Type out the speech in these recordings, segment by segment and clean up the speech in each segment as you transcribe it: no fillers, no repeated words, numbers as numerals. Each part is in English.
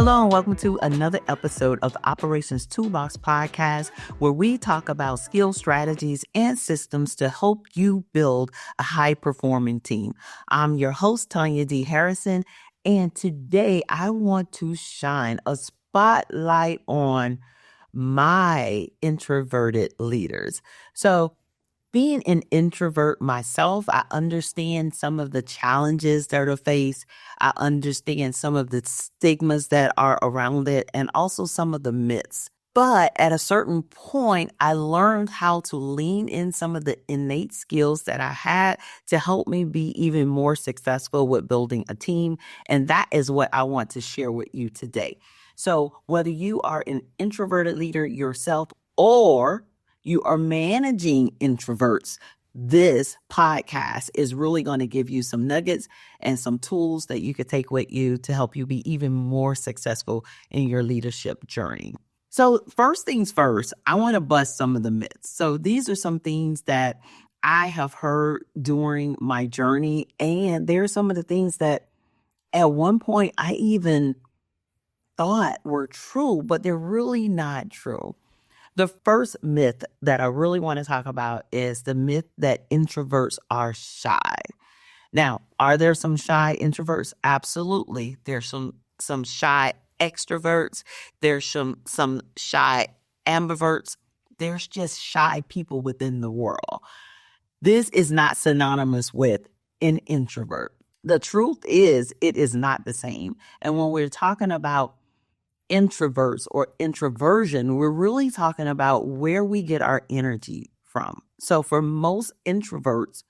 Hello and welcome to another episode of the Operations Toolbox podcast, where we talk about skill strategies and systems to help you build a high-performing team. I'm your host, Tanya D. Harrison, and today I want to shine a spotlight on my introverted leaders. So being an introvert myself, I understand some of the challenges that are faced. I understand some of the stigmas that are around it and also some of the myths. But at a certain point, I learned how to lean in some of the innate skills that I had to help me be even more successful with building a team. And that is what I want to share with you today. So whether you are an introverted leader yourself or you are managing introverts, this podcast is really going to give you some nuggets and some tools that you could take with you to help you be even more successful in your leadership journey. So first things first, I want to bust some of the myths. So these are some things that I have heard during my journey, and there are some of the things that at one point I even thought were true, but they're really not true. The first myth that I really want to talk about is the myth that introverts are shy. Now, are there some shy introverts? Absolutely. There's some shy extroverts. There's some shy ambiverts. There's just shy people within the world. This is not synonymous with an introvert. The truth is, it is not the same. And when we're talking about introverts or introversion, we're really talking about where we get our energy from. So for most introverts,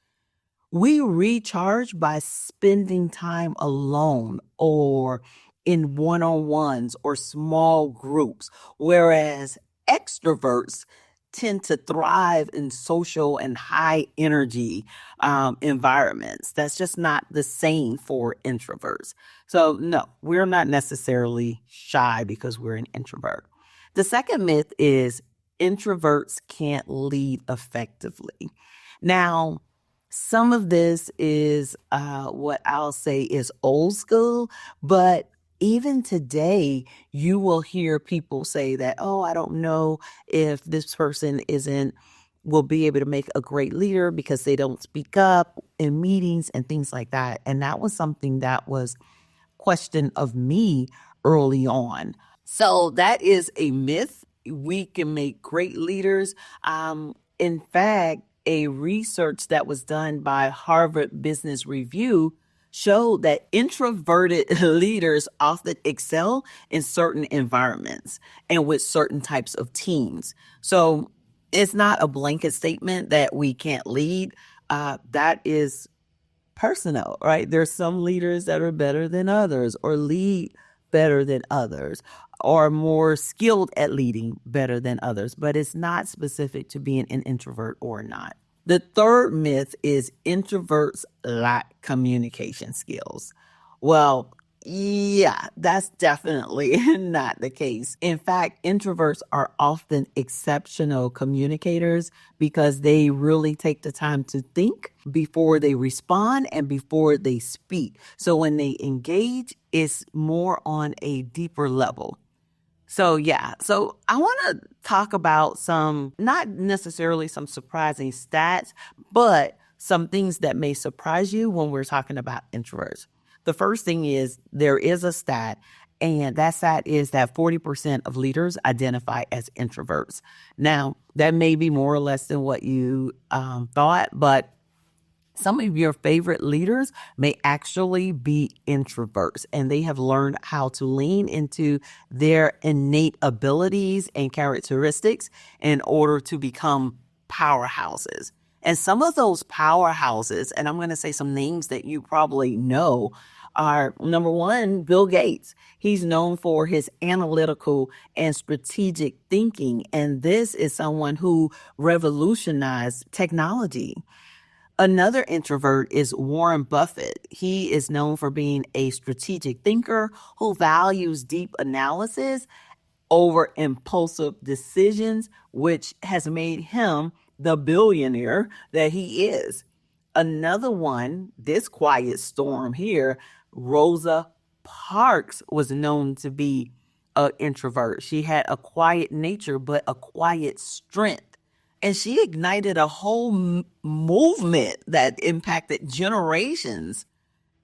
we recharge by spending time alone or in one-on-ones or small groups, whereas extroverts tend to thrive in social and high energy environments. That's just not the same for introverts. So no, we're not necessarily shy because we're an introvert. The second myth is introverts can't lead effectively. Now, some of this is what I'll say is old school, but even today, you will hear people say that, oh, I don't know if this person will be able to make a great leader because they don't speak up in meetings and things like that. And that was something that was questioned of me early on. So that is a myth. We can make great leaders. In fact, a research that was done by Harvard Business Review showed that introverted leaders often excel in certain environments and with certain types of teams. So it's not a blanket statement that we can't lead. That is personal, right? There's some leaders that are better than others or lead better than others or more skilled at leading better than others, but it's not specific to being an introvert or not. The third myth is introverts lack communication skills. Well, yeah, that's definitely not the case. In fact, introverts are often exceptional communicators because they really take the time to think before they respond and before they speak. So when they engage, it's more on a deeper level. So I want to talk about some, not necessarily some surprising stats, but some things that may surprise you when we're talking about introverts. The first thing is there is a stat, and that stat is that 40% of leaders identify as introverts. Now, that may be more or less than what you thought, but some of your favorite leaders may actually be introverts, and they have learned how to lean into their innate abilities and characteristics in order to become powerhouses. And some of those powerhouses, and I'm going to say some names that you probably know, are number one, Bill Gates. He's known for his analytical and strategic thinking, and this is someone who revolutionized technology. Another introvert is Warren Buffett. He is known for being a strategic thinker who values deep analysis over impulsive decisions, which has made him the billionaire that he is. Another one, this quiet storm here, Rosa Parks was known to be an introvert. She had a quiet nature, but a quiet strength. And she ignited a whole movement that impacted generations.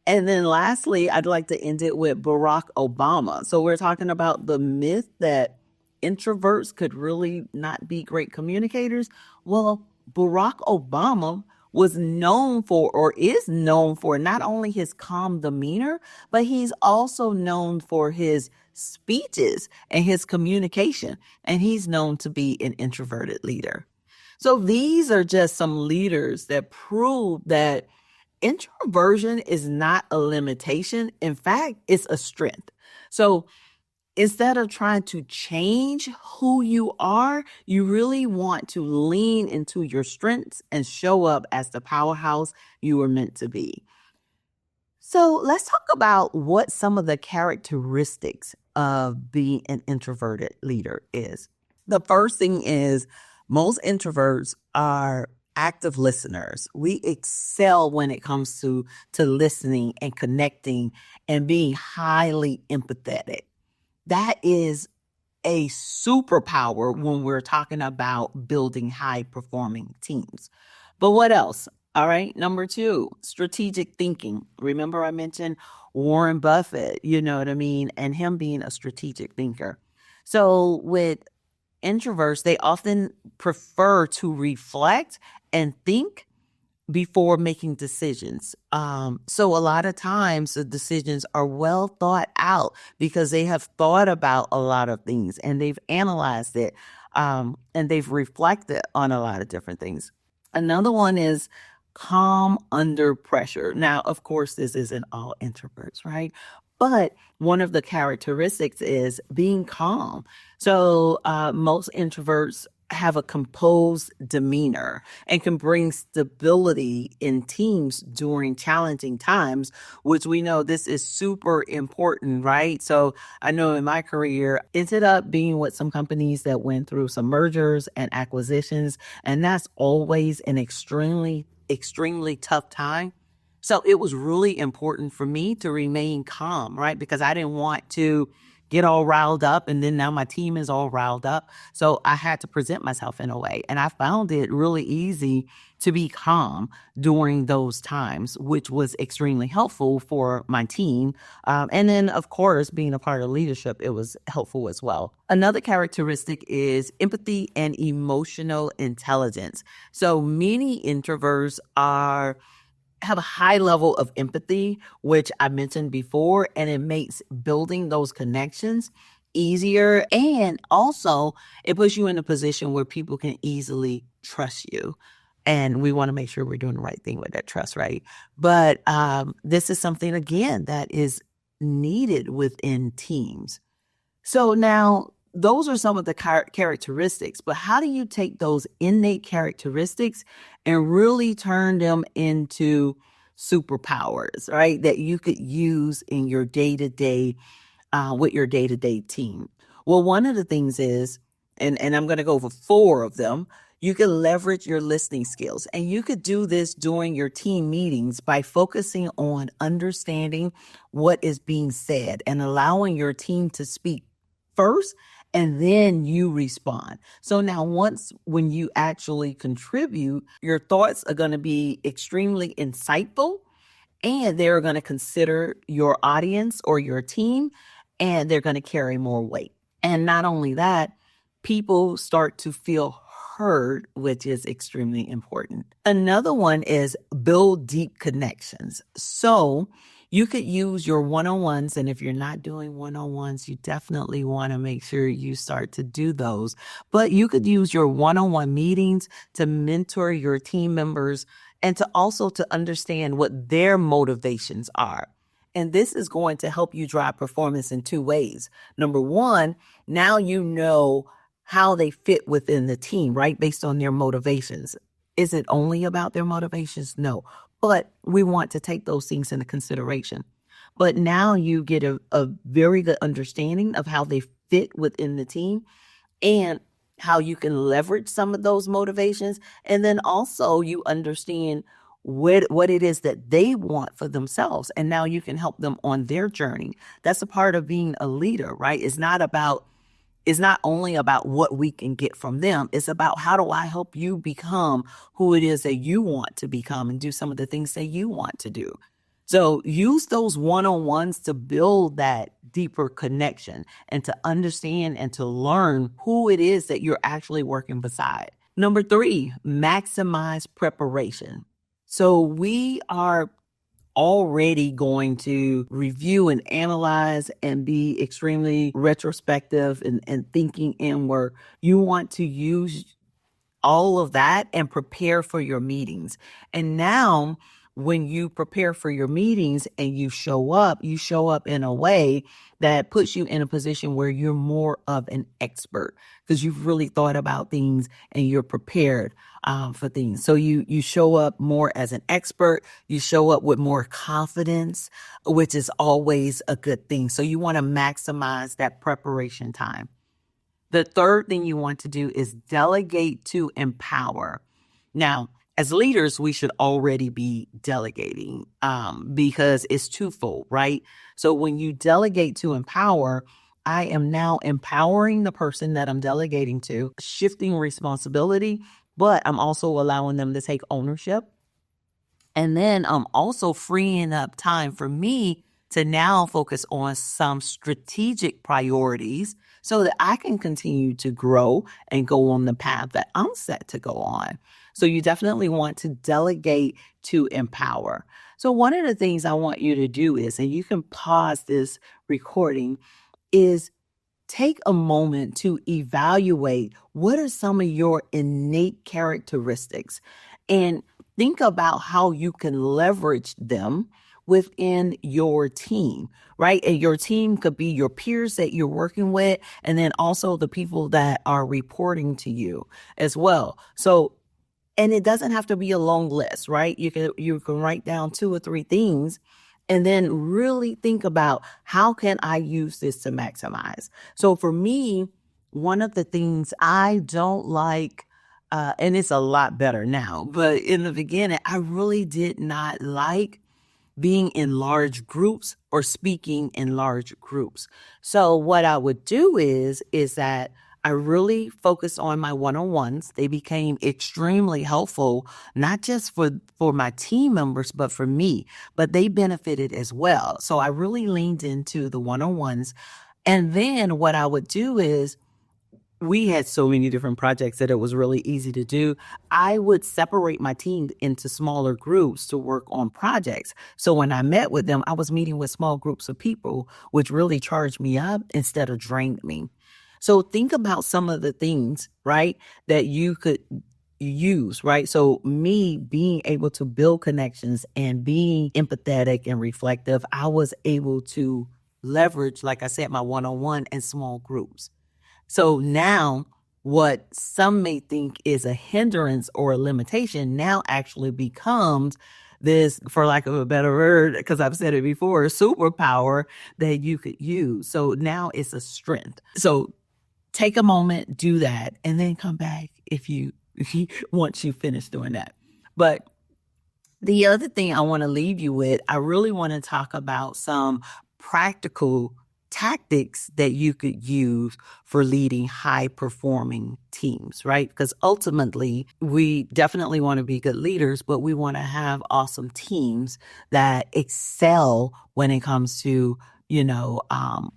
And then lastly, I'd like to end it with Barack Obama. So we're talking about the myth that introverts could really not be great communicators. Well, Barack Obama was known for, or is known for, not only his calm demeanor, but he's also known for his speeches and his communication. And he's known to be an introverted leader. So these are just some leaders that prove that introversion is not a limitation. In fact, it's a strength. So instead of trying to change who you are, you really want to lean into your strengths and show up as the powerhouse you were meant to be. So let's talk about what some of the characteristics of being an introverted leader is. The first thing is most introverts are active listeners. We excel when it comes to listening and connecting and being highly empathetic. That is a superpower when we're talking about building high performing teams. But what else? All right. Number 2, strategic thinking. Remember I mentioned Warren Buffett, you know what I mean? And him being a strategic thinker. So with introverts, they often prefer to reflect and think before making decisions. So a lot of times the decisions are well thought out because they have thought about a lot of things and they've analyzed it, and they've reflected on a lot of different things. Another one is calm under pressure. Now, of course, this isn't all introverts, right? But one of the characteristics is being calm. So most introverts have a composed demeanor and can bring stability in teams during challenging times, which we know this is super important, right? So I know in my career, ended up being with some companies that went through some mergers and acquisitions, and that's always an extremely tough time. So it was really important for me to remain calm, right? Because I didn't want to get all riled up and then now my team is all riled up. So I had to present myself in a way. And I found it really easy to be calm during those times, which was extremely helpful for my team. And then, of course, being a part of leadership, it was helpful as well. Another characteristic is empathy and emotional intelligence. So many introverts have a high level of empathy, which I mentioned before, and it makes building those connections easier. And also, it puts you in a position where people can easily trust you. And we want to make sure we're doing the right thing with that trust, right? But this is something, again, that is needed within teams. So now, those are some of the characteristics, but how do you take those innate characteristics and really turn them into superpowers, right? That you could use in your day-to-day, with your day-to-day team. Well, one of the things is, and I'm going to go over 4 of them, you can leverage your listening skills. And you could do this during your team meetings by focusing on understanding what is being said and allowing your team to speak first, and then you respond. So now when you actually contribute, your thoughts are going to be extremely insightful, and they're going to consider your audience or your team, and they're going to carry more weight. And not only that, people start to feel heard, which is extremely important. Another one is build deep connections. So you could use your one-on-ones, and if you're not doing one-on-ones, you definitely want to make sure you start to do those. But you could use your one-on-one meetings to mentor your team members and to also to understand what their motivations are. And this is going to help you drive performance in 2 ways. Number 1, now you know how they fit within the team, right? Based on their motivations. Is it only about their motivations? No. But we want to take those things into consideration. But now you get a very good understanding of how they fit within the team and how you can leverage some of those motivations. And then also you understand what it is that they want for themselves. And now you can help them on their journey. That's a part of being a leader, right? It's not only about what we can get from them. It's about how do I help you become who it is that you want to become and do some of the things that you want to do. So use those one-on-ones to build that deeper connection and to understand and to learn who it is that you're actually working beside. Number 3, maximize preparation. So we are already going to review and analyze and be extremely retrospective and thinking inward. You want to use all of that and prepare for your meetings. And now, when you prepare for your meetings and you show up in a way that puts you in a position where you're more of an expert because you've really thought about things and you're prepared for things. So you show up more as an expert, you show up with more confidence, which is always a good thing. So you want to maximize that preparation time. The third thing you want to do is delegate to empower. Now, as leaders, we should already be delegating because it's twofold, right? So when you delegate to empower, I am now empowering the person that I'm delegating to, shifting responsibility, but I'm also allowing them to take ownership. And then I'm also freeing up time for me to now focus on some strategic priorities so that I can continue to grow and go on the path that I'm set to go on. So you definitely want to delegate to empower. So one of the things I want you to do is, and you can pause this recording, is take a moment to evaluate what are some of your innate characteristics and think about how you can leverage them within your team, right? And your team could be your peers that you're working with, and then also the people that are reporting to you as well. So, and it doesn't have to be a long list, right? You can write down 2 or 3 things and then really think about how can I use this to maximize. So for me, one of the things I don't like, and it's a lot better now, but in the beginning, I really did not like being in large groups or speaking in large groups. So what I would do is that I really focused on my one-on-ones. They became extremely helpful, not just for my team members, but for me, but they benefited as well. So I really leaned into the one-on-ones. And then what I would do is, we had so many different projects that it was really easy to do. I would separate my team into smaller groups to work on projects. So when I met with them, I was meeting with small groups of people, which really charged me up instead of drained me. So think about some of the things, right, that you could use, right? So me being able to build connections and being empathetic and reflective, I was able to leverage, like I said, my one-on-one and small groups. So now what some may think is a hindrance or a limitation now actually becomes this, for lack of a better word, because I've said it before, a superpower that you could use. So now it's a strength. So take a moment, do that, and then come back if you once you finish doing that. But the other thing I want to leave you with, I really want to talk about some practical tactics that you could use for leading high performing teams, right? Because ultimately, we definitely want to be good leaders, but we want to have awesome teams that excel when it comes to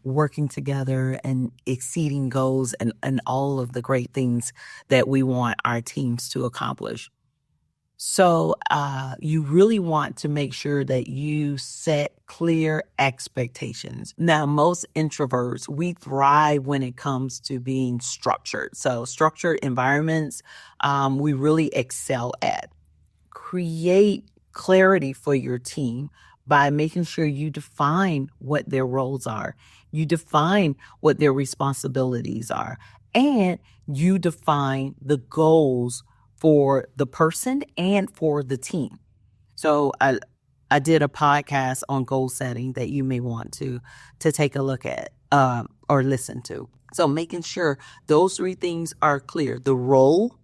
working together and exceeding goals and all of the great things that we want our teams to accomplish. So you really want to make sure that you set clear expectations. Now, most introverts, we thrive when it comes to being structured. So structured environments, we really excel at. Create clarity for your team by making sure you define what their roles are. You define what their responsibilities are, and you define the goals for the person and for the team. So I did a podcast on goal setting that you may want to take a look at or listen to. So making sure those 3 things are clear: the role,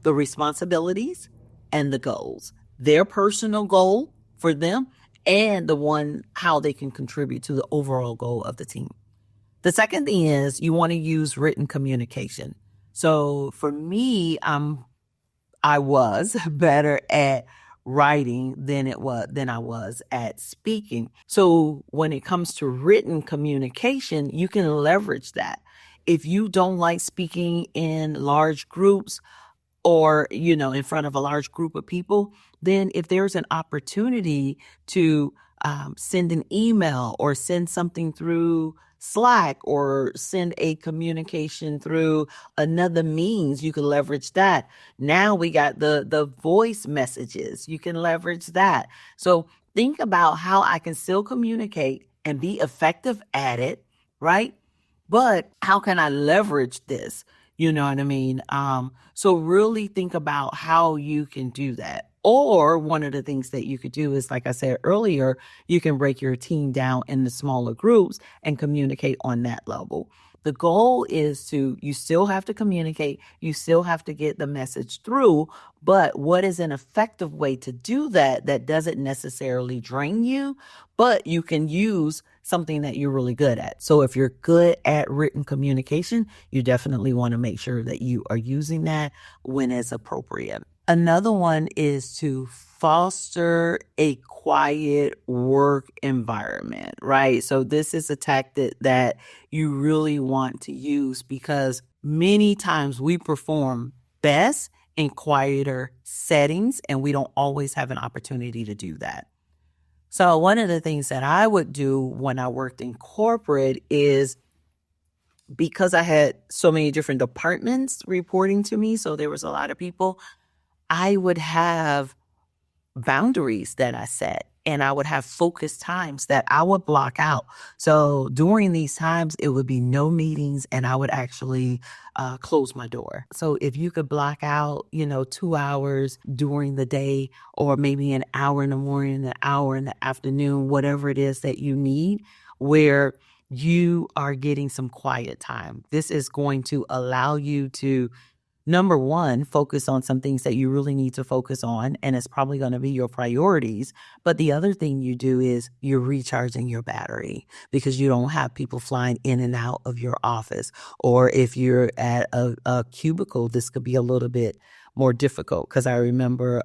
the responsibilities, and the goals. their personal goal for them and the one how they can contribute to the overall goal of the team. The second thing is you want to use written communication. So for me, I was better at writing than I was at speaking. So when it comes to written communication, you can leverage that. If you don't like speaking in large groups, or in front of a large group of people, then if there's an opportunity to send an email or send something through Slack or send a communication through another means, you can leverage that. Now we got the voice messages, you can leverage that. So think about how I can still communicate and be effective at it, right? But how can I leverage this? You know what I mean? So really think about how you can do that. Or one of the things that you could do is, like I said earlier, you can break your team down into smaller groups and communicate on that level. The goal is you still have to communicate, you still have to get the message through, but what is an effective way to do that that doesn't necessarily drain you, but you can use something that you're really good at. So if you're good at written communication, you definitely want to make sure that you are using that when it's appropriate. Another one is to foster a quiet work environment, right? So this is a tactic that you really want to use because many times we perform best in quieter settings and we don't always have an opportunity to do that. So one of the things that I would do when I worked in corporate is, because I had so many different departments reporting to me, so there was a lot of people, I would have boundaries that I set, and I would have focused times that I would block out. So during these times, it would be no meetings, and I would actually close my door. So if you could block out, 2 hours during the day, or maybe an hour in the morning, an hour in the afternoon, whatever it is that you need, where you are getting some quiet time. This is going to allow you to, number one, focus on some things that you really need to focus on, and it's probably going to be your priorities. But the other thing you do is you're recharging your battery because you don't have people flying in and out of your office. Or if you're at a cubicle, this could be a little bit more difficult, because I remember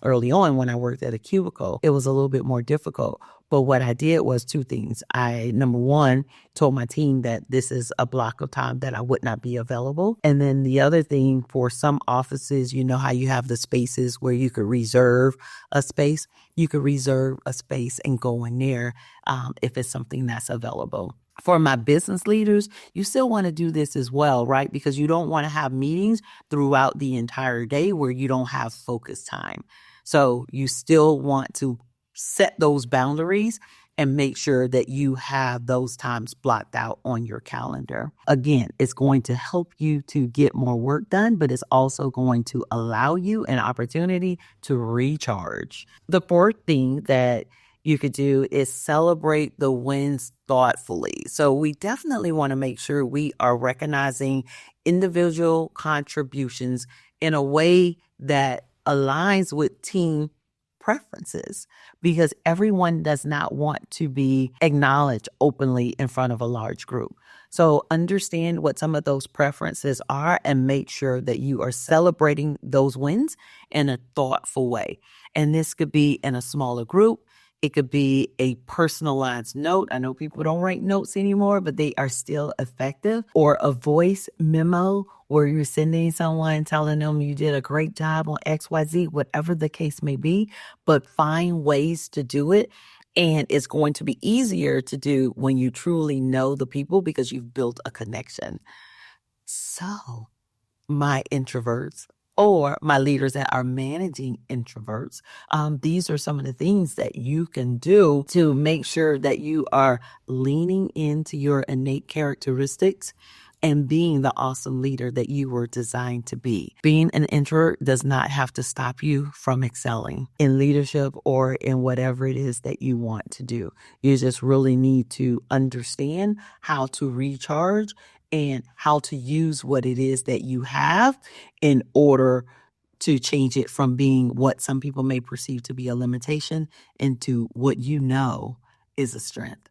early on when I worked at a cubicle, it was a little bit more difficult. But what I did was two things. I, number one, told my team that this is a block of time that I would not be available. And then the other thing, for some offices, you know how you have the spaces where you could reserve a space? You could reserve a space and go in there if it's something that's available. For my business leaders, you still want to do this as well, right? Because you don't want to have meetings throughout the entire day where you don't have focus time. So you still want to set those boundaries and make sure that you have those times blocked out on your calendar. Again, it's going to help you to get more work done, but it's also going to allow you an opportunity to recharge. The fourth thing that you could do is celebrate the wins thoughtfully. So we definitely want to make sure we are recognizing individual contributions in a way that aligns with team preferences, because everyone does not want to be acknowledged openly in front of a large group. So understand what some of those preferences are and make sure that you are celebrating those wins in a thoughtful way. And this could be in a smaller group. It could be a personalized note. I know people don't write notes anymore, but they are still effective. Or a voice memo where you're sending someone telling them you did a great job on XYZ, whatever the case may be. But find ways to do it. And it's going to be easier to do when you truly know the people because you've built a connection. So, my introverts, or my leaders that are managing introverts, these are some of the things that you can do to make sure that you are leaning into your innate characteristics and being the awesome leader that you were designed to be. Being an introvert does not have to stop you from excelling in leadership or in whatever it is that you want to do. You just really need to understand how to recharge and how to use what it is that you have in order to change it from being what some people may perceive to be a limitation into what you know is a strength.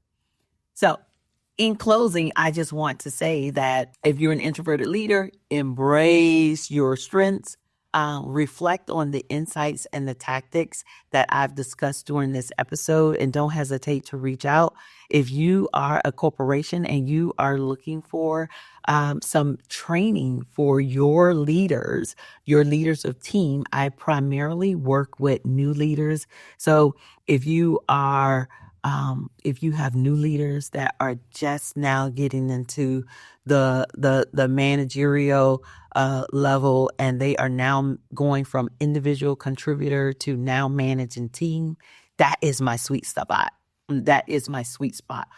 So, in closing, I just want to say that if you're an introverted leader, embrace your strengths, reflect on the insights and the tactics that I've discussed during this episode, and don't hesitate to reach out. If you are a corporation and you are looking for some training for your leaders of team, I primarily work with new leaders. So if you have new leaders that are just now getting into the managerial level, and they are now going from individual contributor to now managing team, that is my sweet spot. That is my sweet spot.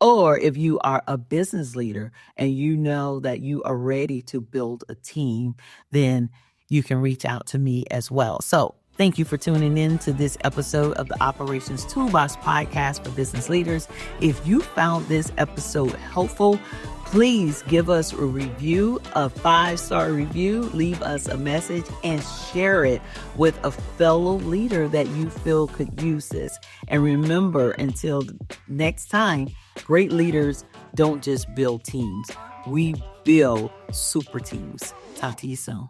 Or if you are a business leader and you know that you are ready to build a team, then you can reach out to me as well. So thank you for tuning in to this episode of the Operations Toolbox podcast for business leaders. If you found this episode helpful, please give us a review, a 5-star review, leave us a message, and share it with a fellow leader that you feel could use this. And remember, until next time, great leaders don't just build teams. We build super teams. Talk to you soon.